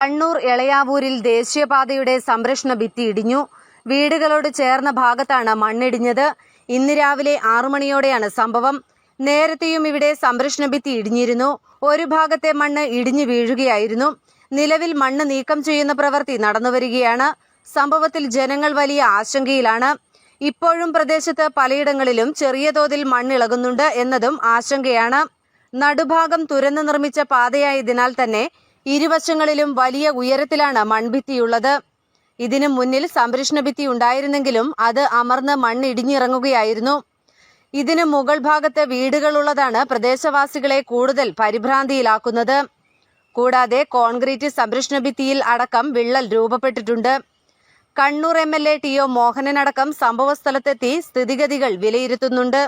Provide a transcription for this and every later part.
കണ്ണൂർ എളയാവൂരിൽ ദേശീയപാതയുടെ സംരക്ഷണ ഭിത്തി ഇടിഞ്ഞു. വീടുകളോട് ചേർന്ന ഭാഗത്താണ് മണ്ണിടിഞ്ഞത്. ഇന്ന് രാവിലെ 6 മണിയോടെയാണ് സംഭവം. നേരത്തെയും ഇവിടെ സംരക്ഷണ ഭിത്തി ഇടിഞ്ഞിരുന്നു. ഒരു ഭാഗത്തെ മണ്ണ് ഇടിഞ്ഞു വീഴുകയായിരുന്നു. നിലവിൽ മണ്ണ് നീക്കം ചെയ്യുന്ന പ്രവൃത്തി നടന്നുവരികയാണ്. സംഭവത്തിൽ ജനങ്ങൾ വലിയ ആശങ്കയിലാണ്. ഇപ്പോഴും പ്രദേശത്ത് പലയിടങ്ങളിലും ചെറിയ തോതിൽ മണ്ണിളകുന്നുണ്ട് എന്നതും ആശങ്കയാണ്. നടുഭാഗം തുരന്നു നിർമ്മിച്ച പാതയായതിനാൽ തന്നെ ഇരുവശങ്ങളിലും വലിയ ഉയരത്തിലാണ് മൺഭിത്തിയുള്ളത്. ഇതിനു മുന്നിൽ സംരക്ഷണ ഭിത്തി ഉണ്ടായിരുന്നെങ്കിലും അത് അമർന്ന് മണ്ണിടിഞ്ഞിറങ്ങുകയായിരുന്നു. ഇതിന് മുകൾ ഭാഗത്ത് വീടുകളുള്ളതാണ് പ്രദേശവാസികളെ കൂടുതൽ പരിഭ്രാന്തിയിലാക്കുന്നത്. കൂടാതെ കോൺക്രീറ്റ് സംരക്ഷണ ഭിത്തിയിൽ അടക്കം വിള്ളൽ രൂപപ്പെട്ടിട്ടുണ്ട്. കണ്ണൂർ MLA TO മോഹനനടക്കം സംഭവസ്ഥലത്തെത്തി സ്ഥിതിഗതികൾ വിലയിരുത്തുന്നുണ്ട്.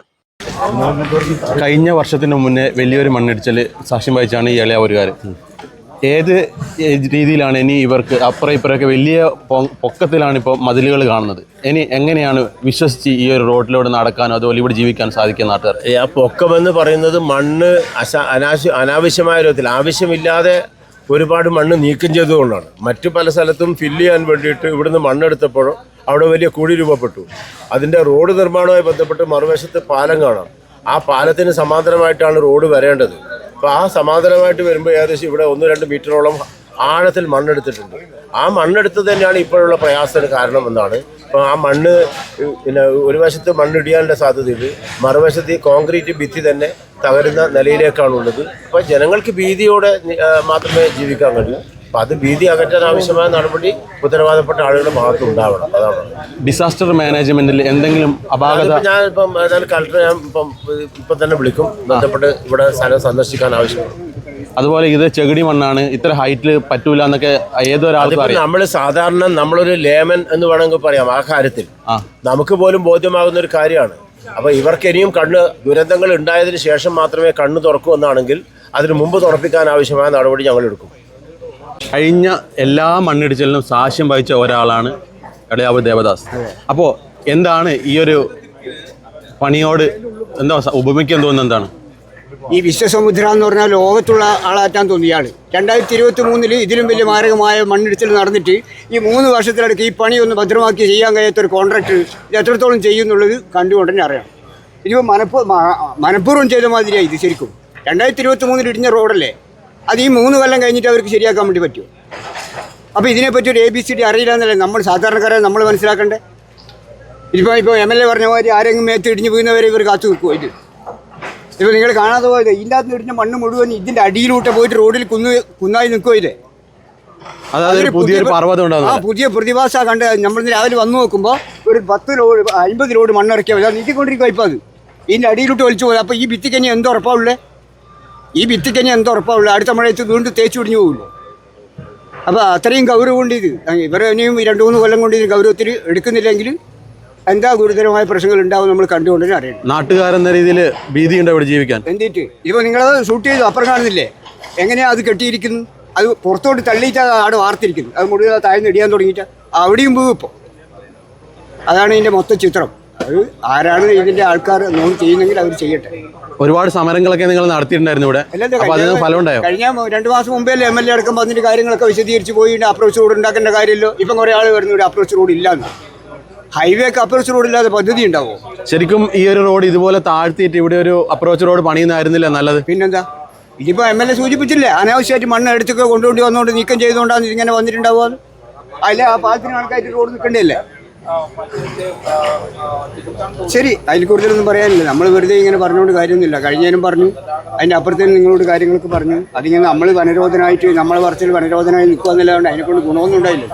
കഴിഞ്ഞ വർഷത്തിന് മുന്നേ വലിയൊരു മണ്ണിടിച്ചൽ സാക്ഷ്യം വഹിച്ചാണ് ഈ എളയാവൂരുകാർ. ഏത് രീതിയിലാണ് ഇനി ഇവർക്ക് അപ്പുറം ഇപ്പുറമൊക്കെ വലിയ പൊക്കത്തിലാണ് ഇപ്പോൾ മതിലുകൾ കാണുന്നത്. ഇനി എങ്ങനെയാണ് വിശ്വസിച്ച് ഈ ഒരു റോഡിലൂടെ നടക്കാനോ അതുപോലെ ഇവിടെ ജീവിക്കാൻ സാധിക്കുക നാട്ടുകാർ? ആ പൊക്കമെന്ന് പറയുന്നത് മണ്ണ് അനാവശ്യമായ രൂപത്തിൽ ആവശ്യമില്ലാതെ ഒരുപാട് മണ്ണ് നീക്കം ചെയ്തുകൊണ്ടാണ്. മറ്റു പല സ്ഥലത്തും ഫില്ല് ചെയ്യാൻ വേണ്ടിയിട്ട് ഇവിടുന്ന് മണ്ണെടുത്തപ്പോഴും അവിടെ വലിയ കുഴി രൂപപ്പെട്ടു. അതിൻ്റെ റോഡ് നിർമ്മാണവുമായി ബന്ധപ്പെട്ട് മറുവശത്ത് പാലം കാണാം. ആ പാലത്തിന് സമാന്തരമായിട്ടാണ് റോഡ് വരേണ്ടത്. അപ്പോൾ ആ സമാന്തരമായിട്ട് വരുമ്പോൾ ഏകദേശം ഇവിടെ 1-2 മീറ്ററോളം ആഴത്തിൽ മണ്ണെടുത്തിട്ടുണ്ട്. ആ മണ്ണെടുത്തത് തന്നെയാണ് ഇപ്പോഴുള്ള പ്രയാസത്തിന് കാരണം എന്നാണ്. അപ്പോൾ ആ മണ്ണ് പിന്നെ ഒരു വശത്ത് മണ്ണിടിയാനുള്ള സാധ്യതയുണ്ട്, മറുവശത്ത് ഈ കോൺക്രീറ്റ് ഭിത്തി തന്നെ തകരുന്ന നിലയിലേക്കാണുള്ളത്. അപ്പോൾ ജനങ്ങൾക്ക് ഭീതിയോടെ മാത്രമേ ജീവിക്കാൻ കഴിയൂ. അപ്പം അത് ഭീതി അകറ്റാൻ ആവശ്യമായ നടപടി ഉത്തരവാദപ്പെട്ട ആളുകളുടെ ഭാഗത്ത് ഉണ്ടാവണം. അതാണ് ഡിസാസ്റ്റർ മാനേജ്മെന്റിൽ എന്തെങ്കിലും അപാകത. ഞാനിപ്പം ഏതായാലും കളക്ടറെ ഞാൻ ഇപ്പം തന്നെ വിളിക്കും, ബന്ധപ്പെട്ട് ഇവിടെ സ്ഥലം സന്ദർശിക്കാൻ ആവശ്യമാണ്. അതുപോലെ ഇത് ചെകിടി മണ്ണാണ്, ഇത്ര ഹൈറ്റിൽ പറ്റൂല എന്നൊക്കെ ഏതൊരാൾക്കും നമ്മൾ സാധാരണ നമ്മളൊരു ലേമൻ എന്ന് വേണമെങ്കിൽ പറയാം. ആ കാര്യത്തിൽ നമുക്ക് പോലും ബോധ്യമാകുന്ന ഒരു കാര്യമാണ്. അപ്പോൾ ഇവർക്ക് ഇനിയും ദുരന്തങ്ങൾ ഉണ്ടായതിനു ശേഷം മാത്രമേ കണ്ണ് തുറക്കൂ എന്നാണെങ്കിൽ അതിന് മുമ്പ് തുറപ്പിക്കാൻ ആവശ്യമായ നടപടി ഞങ്ങൾ എടുക്കും. കഴിഞ്ഞ എല്ലാ മണ്ണിടിച്ചിലിനും സാക്ഷ്യം വഹിച്ച ഒരാളാണ് എളയാവൂർ ദേവദാസ്. അപ്പോൾ എന്താണ് ഈ ഒരു പണിയോട് എന്താ ഉപമിക്കാൻ തോന്നുന്നത്? എന്താണ് ഈ വിശ്വസമുദ്ര എന്ന് പറഞ്ഞാൽ ലോകത്തുള്ള ആളാറ്റാൻ തോന്നിയാൾ 2023 ഇതിലും വലിയ മാരകമായ മണ്ണിടിച്ചിൽ നടന്നിട്ട് ഈ 3 വർഷത്തിലടക്ക് ഈ പണി ഒന്ന് ഭദ്രമാക്കി ചെയ്യാൻ കഴിയാത്തൊരു കോൺട്രാക്ടർ ഇത് എത്രത്തോളം ചെയ്യുന്നുള്ളത് കണ്ടുകൊണ്ട് തന്നെ അറിയാം. ഇതിപ്പോൾ മനഃപൂർവ്വം ചെയ്ത മാതിരിയാണ് ഇത്. ശരിക്കും 2023 ഇടിഞ്ഞ റോഡല്ലേ, അത് ഈ 3 കൊല്ലം കഴിഞ്ഞിട്ട് അവർക്ക് ശരിയാക്കാൻ വേണ്ടി പറ്റുമോ? അപ്പോൾ ഇതിനെപ്പറ്റി ഒരു ABCD അറിയില്ല എന്നല്ലേ നമ്മൾ സാധാരണക്കാരെ നമ്മൾ മനസ്സിലാക്കണ്ടേ? ഇപ്പോൾ MLA പറഞ്ഞ മാതിരി ആരെങ്കിലും മേത്ത് ഇടിഞ്ഞ് വീഴുന്നവരെ ഇവർ കാത്തു നിൽക്കുമോ? ഇപ്പോൾ നിങ്ങൾ കാണാതെ പോയത് ഇതിൻ്റെ അകത്ത് ഇടിഞ്ഞ മണ്ണ് മുഴുവൻ ഇതിൻ്റെ അടിയിലൂട്ട് പോയിട്ട് റോഡിൽ കുന്നായി നിൽക്കുമോ? പുതിയ പ്രതിഭാസ കണ്ട് നമ്മൾ രാവിലെ വന്നു നോക്കുമ്പോൾ ഒരു 10 ലോഡ് 50 ലോഡ് മണ്ണിറക്കിയാൽ മതി. അത് നീക്കിക്കൊണ്ടിരിക്കുക. ഇപ്പോൾ അത് ഇതിൻ്റെ അടിയിലൂട്ട് വലിച്ചു പോയി. അപ്പോൾ ഈ ഭിത്തിക്ക് ഇനി എന്തുറപ്പാവുള്ളേ? ഈ ഭിത്തിക്ക് ഇനി എന്തുറപ്പാവുള്ളൂ? അടുത്ത മഴയത്ത് വീണ്ടും തേച്ച് പിടിഞ്ഞു പോകില്ലോ. അപ്പോൾ അത്രയും ഗൗരവം കൊണ്ട് ഇത് ഇവർ ഇനിയും 2-3 കൊല്ലം കൊണ്ട് ഇത് ഗൗരവത്തിൽ എടുക്കുന്നില്ലെങ്കിൽ എന്താ ഗുരുതരമായ പ്രശ്നങ്ങൾ ഉണ്ടാവും നമ്മൾ കണ്ടുകൊണ്ട് തന്നെ അറിയണം. നാട്ടുകാരെന്ന രീതിയിൽ ഭീതിയുണ്ട് ഇവിടെ ജീവിക്കാൻ. എന്തിട്ട് ഇപ്പോൾ നിങ്ങളത് ഷൂട്ട് ചെയ്തു അപ്പുറം കാണുന്നില്ലേ എങ്ങനെയാണ് അത് കെട്ടിയിരിക്കുന്നു? അത് പുറത്തോട്ട് തള്ളിയിട്ടാണ് അവിടെ വാർത്തിരിക്കുന്നത്. അത് മുഴുവൻ താഴ്ന്ന് ഇടിയാൻ തുടങ്ങിയിട്ട് അവിടെയും പോകും. ഇപ്പോൾ അതാണ് ഇതിൻ്റെ മൊത്തം ചിത്രം. അത് ആരാണ് ഇതിൻ്റെ ആൾക്കാർ നോൺ ചെയ്യുന്നെങ്കിൽ അവർ ചെയ്യട്ടെ. ഒരുപാട് സമരങ്ങളൊക്കെ നിങ്ങൾ നടത്തിയിട്ടുണ്ടായിരുന്നു ഇവിടെ. ഫലം ഉണ്ടായോ? കഴിഞ്ഞ 2 മാസം മുമ്പേ MLA അടക്കം അതിൻ്റെ കാര്യങ്ങളൊക്കെ വിശദീകരിച്ച് പോയി അപ്രോച്ച് റോഡ് ഉണ്ടാക്കേണ്ട കാര്യമല്ലോ. ഇപ്പം കുറേ ആൾ വരുന്നു ഇവിടെ അപ്രോച്ച് റോഡ് ഇല്ലാന്ന്. ഹൈവേക്ക് അപ്രോച്ച് റോഡ് ഇല്ലാതെ പദ്ധതി ഉണ്ടാവുമോ? ശരിക്കും ഈ ഒരു റോഡ് ഇതുപോലെ താഴ്ത്തിയിട്ട് ഇവിടെ ഒരു അപ്രോച്ച് റോഡ് പണിയുന്നായിരുന്നില്ല നല്ലത്? പിന്നെന്താ? ഇതിപ്പോൾ MLA സൂചിപ്പിച്ചില്ലേ, അനാവശ്യമായിട്ട് മണ്ണ് എടുത്തൊക്കെ കൊണ്ടുകൊണ്ട് വന്നുകൊണ്ട് നീക്കം ചെയ്തുകൊണ്ടാണ് ഇങ്ങനെ വന്നിട്ടുണ്ടാവുക. അതിലെ ആ പാലത്തിന് ആൾക്കായിട്ട് റോഡ് നിൽക്കേണ്ടതല്ലേ? ശരി, അതിൽ കൂടുതലൊന്നും പറയാനില്ല. നമ്മൾ വെറുതെ ഇങ്ങനെ പറഞ്ഞുകൊണ്ട് കാര്യമൊന്നുമില്ല. കഴിഞ്ഞതിനും പറഞ്ഞു, അതിൻ്റെ അപ്പുറത്തേനും നിങ്ങളോട് കാര്യങ്ങളൊക്കെ പറഞ്ഞു. അതിങ്ങനെ നമ്മൾ വനരോധനായിട്ട് നമ്മളെ പറച്ചിൽ വനരോധനായി നിൽക്കുക എന്നല്ലാണ്ട് അതിനെക്കൊണ്ട് ഗുണമൊന്നും ഉണ്ടായില്ല.